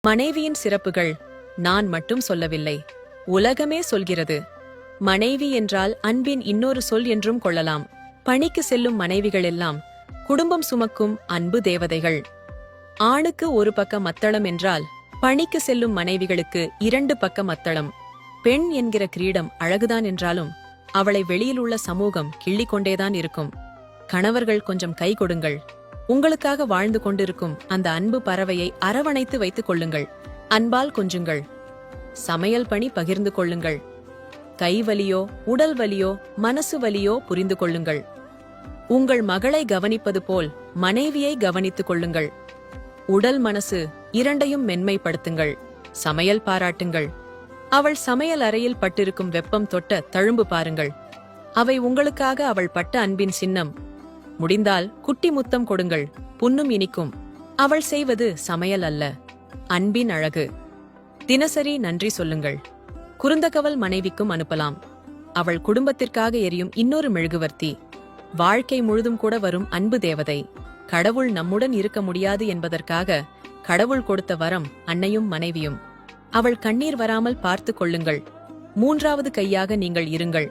மனைவியின் சிறப்புகள் நான் மட்டும் சொல்லவில்லை, உலகமே சொல்கிறது. மனைவி என்றால் அன்பின் இன்னொரு சொல் என்றும் கொள்ளலாம். பணிக்கு செல்லும் மனைவிகள் எல்லாம் குடும்பம் சுமக்கும் அன்பு தேவதைகள். ஆணுக்கு ஒரு பக்க மத்தளம் என்றால் பணிக்கு செல்லும் மனைவிகளுக்கு 2 பக்க மத்தளம். பெண் என்கிற கிரீடம் அழகுதான் என்றாலும் அவளை வெளியில் உள்ள சமூகம் கிள்ளிக்கொண்டேதான் இருக்கும். கணவர்கள் கொஞ்சம் கை கொடுங்கள். உங்களுக்காக வாழ்ந்து கொண்டிருக்கும் அந்த அன்பு பறவையை அரவணைத்து வைத்துக் கொள்ளுங்கள். அன்பால் கொஞ்சுங்கள். சமையல் பணி பகிர்ந்து கொள்ளுங்கள். கை வலியோ உடல் வலியோ மனசு வலியோ புரிந்து கொள்ளுங்கள். உங்கள் மகளை கவனிப்பது போல் மனைவியை கவனித்துக் கொள்ளுங்கள். உடல் மனசு இரண்டையும் மென்மைப்படுத்துங்கள். சமையல் பாராட்டுங்கள். அவள் சமையல் அறையில் பட்டிருக்கும் வெப்பம் தொட்ட தழும்பு பாருங்கள். அவை உங்களுக்காக அவள் பட்ட அன்பின் சின்னம். முடிந்தால் குட்டி முத்தம் கொடுங்கள். புண்ணும் இனிக்கும். அவள் செய்வது சமையல் அல்ல, அன்பின் அழகு. தினசரி நன்றி சொல்லுங்கள். குறுந்தகவல் மனைவிக்கும் அனுப்பலாம். அவள் குடும்பத்திற்காக எரியும் இன்னொரு மெழுகுவர்த்தி. வாழ்க்கை முழுதும் கூட வரும் அன்பு தேவதை. கடவுள் நம்முடன் இருக்க முடியாது என்பதற்காக கடவுள் கொடுத்த வரம் அன்னையும் மனைவியும். அவள் கண்ணீர் வராமல் பார்த்து கொள்ளுங்கள். 3வது கையாக நீங்கள் இருங்கள்.